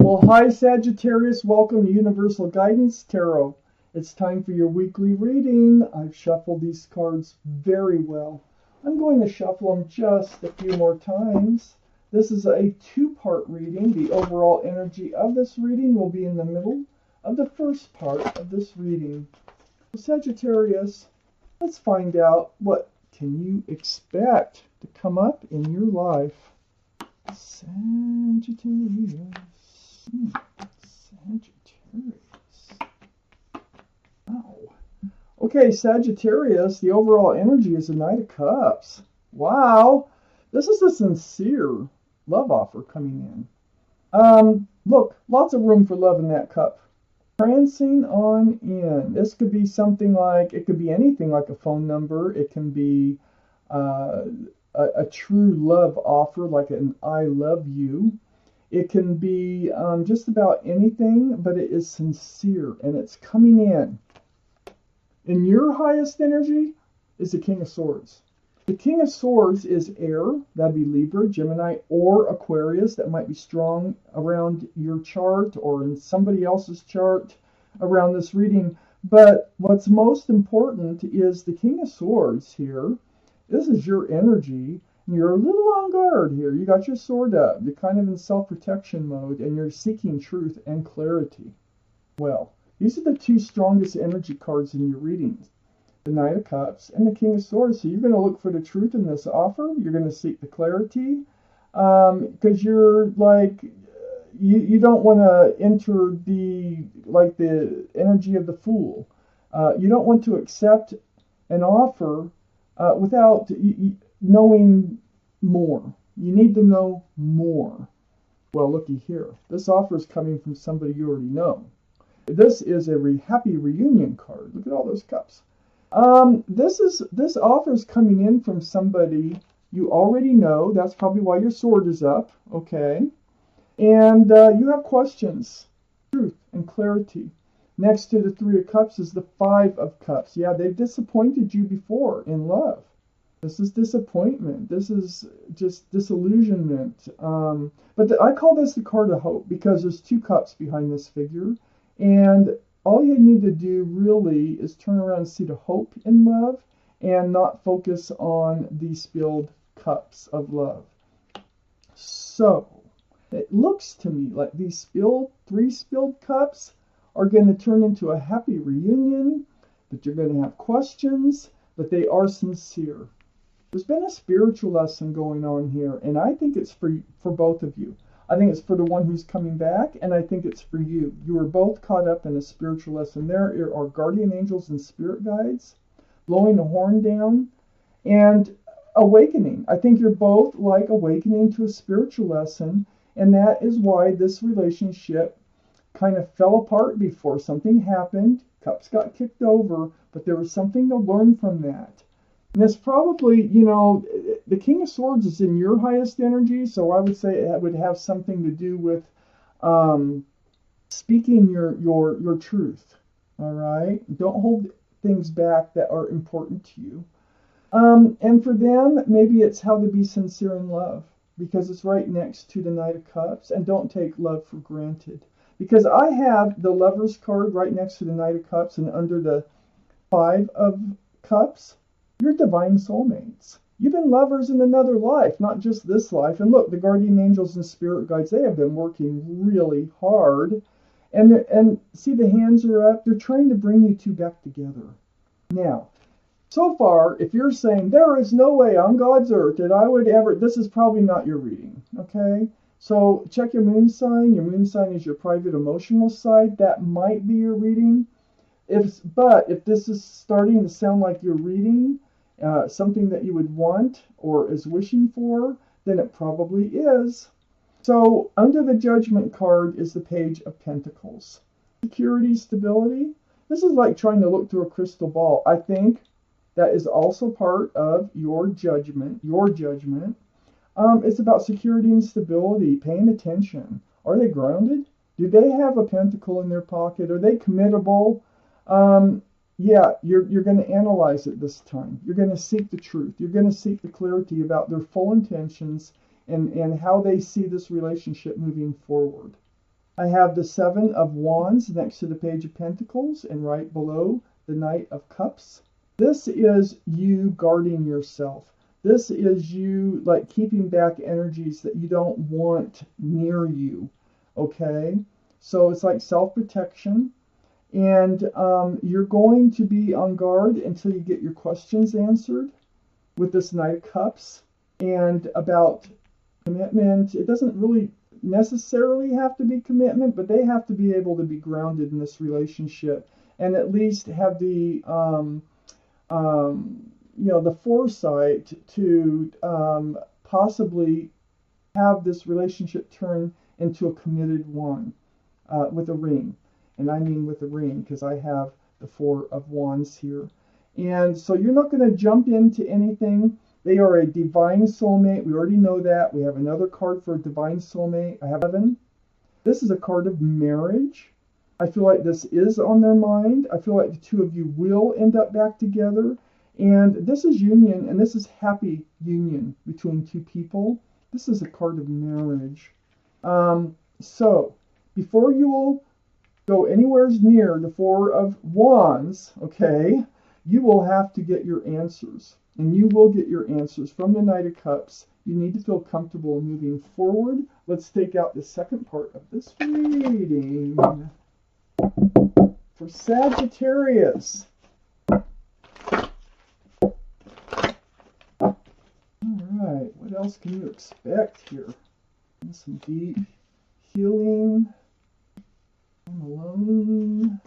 Well, hi Sagittarius, welcome to Universal Guidance Tarot. It's time for your weekly reading. I've shuffled these cards very well. I'm going to shuffle them just a few more times. This is a two-part reading. The overall energy of this reading will be in the middle of the first part of this reading. Sagittarius, let's find out what can you expect to come up in your life. Sagittarius. Sagittarius. Wow. Okay, Sagittarius, the overall energy is the Knight of Cups. Wow. This is a sincere love offer coming in. Look, lots of room for love in that cup. Prancing on in. This could be something like, it could be anything like a phone number. It can be a true love offer, like an I love you. It can be just about anything, but it is sincere and it's coming in. And your highest energy is the King of Swords. The King of Swords is air. That'd be Libra, Gemini, or Aquarius. That might be strong around your chart or in somebody else's chart around this reading. But what's most important is the King of Swords here. This is your energy. You're a little on guard here. You got your sword up. You're kind of in self-protection mode, and you're seeking truth and clarity. Well, these are the two strongest energy cards in your readings. The Knight of Cups and the King of Swords. So you're going to look for the truth in this offer. You're going to seek the clarity. Because you're like, you don't want to enter the energy of the fool. You don't want to accept an offer without knowing more. You need to know more. Well, looky here. This offer is coming from somebody you already know. This is a happy reunion card. Look at all those cups. This offer is coming in from somebody you already know. That's probably why your sword is up. Okay. And you have questions, truth, and clarity. Next to the Three of Cups is the Five of Cups. Yeah, they've disappointed you before in love. This is disappointment. This is just disillusionment. But I call this the card of hope because there's two cups behind this figure. And all you need to do really is turn around and see the hope in love and not focus on the spilled cups of love. So it looks to me like these three spilled cups are going to turn into a happy reunion, but you're going to have questions, but they are sincere. There's been a spiritual lesson going on here, and I think it's for both of you. I think it's for the one who's coming back, and I think it's for you. You are both caught up in a spiritual lesson. There are guardian angels and spirit guides blowing the horn down and awakening. I think you're both like awakening to a spiritual lesson, and that is why this relationship kind of fell apart before. Something happened. Cups got kicked over, but there was something to learn from that. And it's probably, the King of Swords is in your highest energy, so I would say it would have something to do with speaking your truth. All right? Don't hold things back that are important to you. And for them, maybe it's how to be sincere in love, because it's right next to the Knight of Cups, and don't take love for granted. Because I have the Lover's card right next to the Knight of Cups, and under the Five of Cups, you're divine soulmates. You've been lovers in another life, not just this life. And look, the guardian angels and spirit guides, they have been working really hard. And see, the hands are up. They're trying to bring you two back together. Now, so far, if you're saying, there is no way on God's earth that I would ever, this is probably not your reading, okay? So check your moon sign. Your moon sign is your private emotional side. That might be your reading. But if this is starting to sound like your reading, something that you would want or is wishing for, then it probably is. So under the Judgment card is the Page of Pentacles. Security, stability. This is like trying to look through a crystal ball. I think that is also part of your judgment. It's about security and stability, paying attention. Are they grounded? Do they have a pentacle in their pocket? Are they committable? Yeah, you're going to analyze it this time. You're going to seek the truth. You're going to seek the clarity about their full intentions and how they see this relationship moving forward. I have the Seven of Wands next to the Page of Pentacles and right below the Knight of Cups. This is you guarding yourself. This is you like keeping back energies that you don't want near you. Okay? So it's like self-protection. And you're going to be on guard until you get your questions answered with this Knight of Cups. And about commitment, it doesn't really necessarily have to be commitment, but they have to be able to be grounded in this relationship and at least have the the foresight to possibly have this relationship turn into a committed one with a ring. And I mean with a ring because I have the Four of Wands here. And so you're not going to jump into anything. They are a divine soulmate. We already know that. We have another card for a divine soulmate. I have 7. This is a card of marriage. I feel like this is on their mind. I feel like the two of you will end up back together. And this is union, and this is happy union between two people. This is a card of marriage. So, before you will go anywhere near the Four of Wands, okay, you will have to get your answers. And you will get your answers from the Knight of Cups. You need to feel comfortable moving forward. Let's take out the second part of this reading. For Sagittarius. Alright, what else can you expect here? Some deep healing. I'm alone.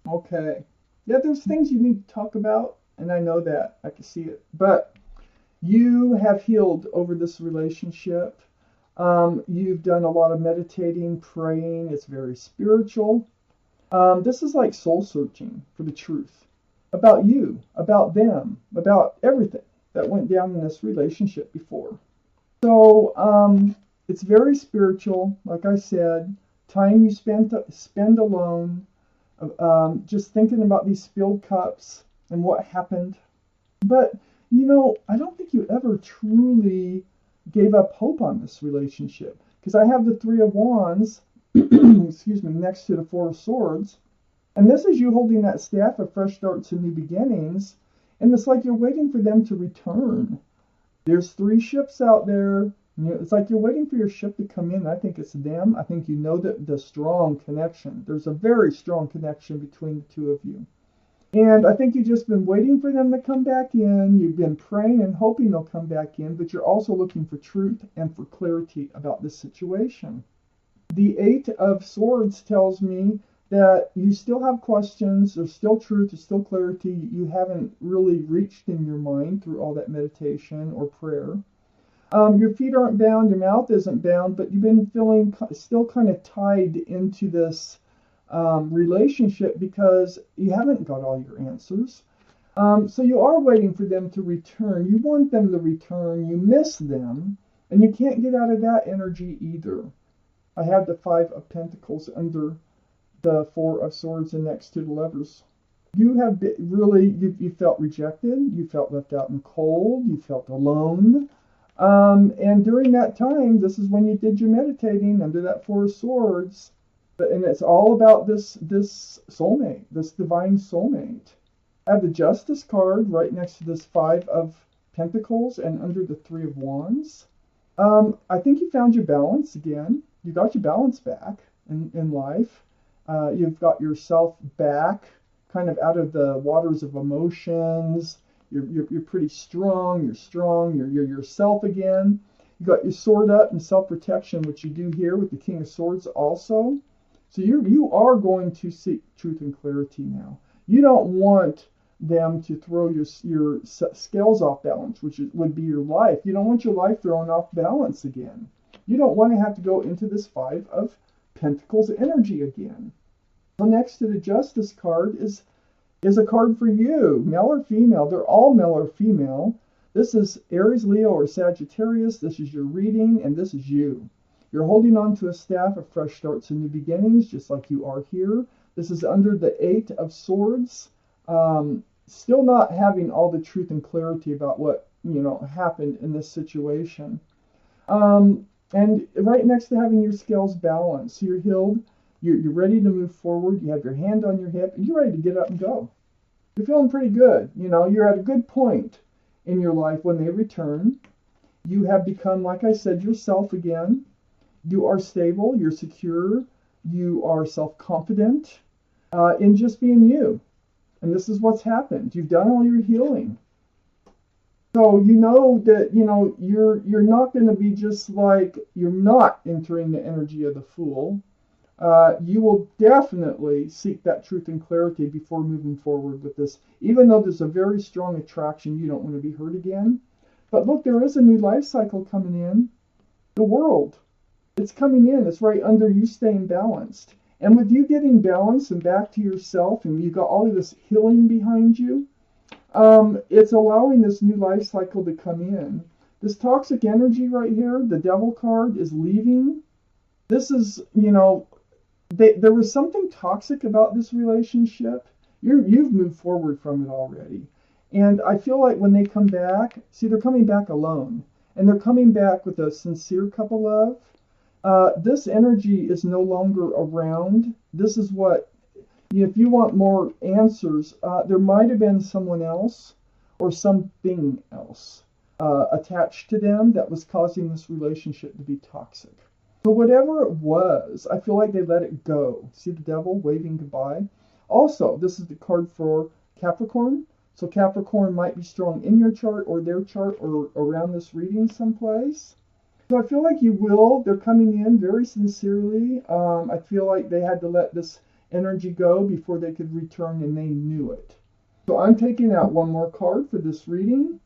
Okay. Yeah, there's things you need to talk about. And I know that. I can see it. But you have healed over this relationship. You've done a lot of meditating, praying. It's very spiritual. This is like soul searching for the truth. About you, about them, about everything that went down in this relationship before. So it's very spiritual. Like I said, time you spend alone, just thinking about these spilled cups and what happened. But, I don't think you ever truly gave up hope on this relationship. Because I have the Three of Wands, excuse me, next to the Four of Swords. And this is you holding that staff of fresh starts and new beginnings. And it's like you're waiting for them to return. There's 3 ships out there. It's like you're waiting for your ship to come in. I think it's them. I think you know that the strong connection. There's a very strong connection between the two of you. And I think you've just been waiting for them to come back in. You've been praying and hoping they'll come back in, but you're also looking for truth and for clarity about this situation. The 8 of Swords tells me that you still have questions. There's still truth. There's still clarity. You haven't really reached in your mind through all that meditation or prayer. Your feet aren't bound. Your mouth isn't bound, but you've been feeling still kind of tied into this relationship because you haven't got all your answers. So you are waiting for them to return. You want them to return. You miss them, and you can't get out of that energy either. I have the 5 of Pentacles under the 4 of Swords and next to the Lovers. You have been you felt rejected. You felt left out in cold. You felt alone. And during that time, this is when you did your meditating under that 4 of Swords. And it's all about this soulmate, this divine soulmate. I have the Justice card right next to this 5 of Pentacles and under the 3 of Wands. I think you found your balance again. You got your balance back in life. You've got yourself back, kind of out of the waters of emotions. You're pretty strong. You're strong. You're yourself again. You got your sword up and self-protection, which you do here with the King of Swords also. So you are going to seek truth and clarity now. You don't want them to throw your scales off balance, which would be your life. You don't want your life thrown off balance again. You don't want to have to go into this 5 of Pentacles energy again. So next to the Justice card is a card for you, male or female. They're all male or female. This is Aries, Leo, or Sagittarius. This is your reading, and this is you. You're holding on to a staff of fresh starts and new beginnings, just like you are here. This is under the 8 of Swords. Still not having all the truth and clarity about what happened in this situation. And And right next to having your scales balanced. So you're healed, you're ready to move forward, you have your hand on your hip, and you're ready to get up and go. You're feeling pretty good. You know, you're at a good point in your life when they return. You have become, like I said, yourself again. You are stable, you're secure, you are self-confident in just being you. And this is what's happened. You've done all your healing. So you know that, you know, you're not going to be just like, you're not entering the energy of the fool. You will definitely seek that truth and clarity before moving forward with this. Even though there's a very strong attraction, you don't want to be hurt again. But look, there is a new life cycle coming in. The world. It's coming in. It's right under you staying balanced. And with you getting balanced and back to yourself, and you got all of this healing behind you, it's allowing this new life cycle to come in. This toxic energy right here, the devil card, is leaving. This is, you know, there was something toxic about this relationship. You've moved forward from it already. And I feel like when they come back, see, they're coming back alone. And they're coming back with a sincere cup of love. This energy is no longer around. This is what, if you want more answers, there might have been someone else or something else attached to them that was causing this relationship to be toxic. So whatever it was, I feel like they let it go. See the devil waving goodbye? Also, this is the card for Capricorn. So Capricorn might be strong in your chart or their chart or around this reading someplace. So I feel like you will. They're coming in very sincerely. I feel like they had to let this energy go before they could return, and they knew it. So I'm taking out one more card for this reading,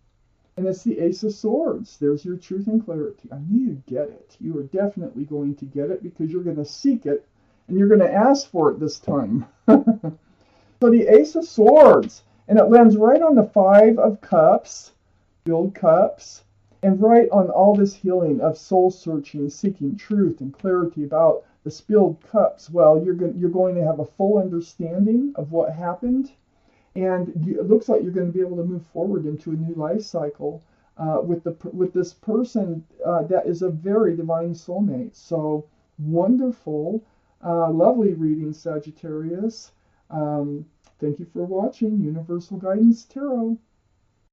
and it's the Ace of Swords. There's your truth and clarity. I knew you'd get it. You are definitely going to get it because you're going to seek it, and you're going to ask for it this time. So the Ace of Swords, and it lands right on the Five of Cups, filled cups, and right on all this healing of soul searching, seeking truth and clarity about the spilled cups. Well, you're going to have a full understanding of what happened, and it looks like you're going to be able to move forward into a new life cycle with this person that is a very divine soulmate. So wonderful, lovely reading, Sagittarius. Thank you for watching Universal Guidance Tarot.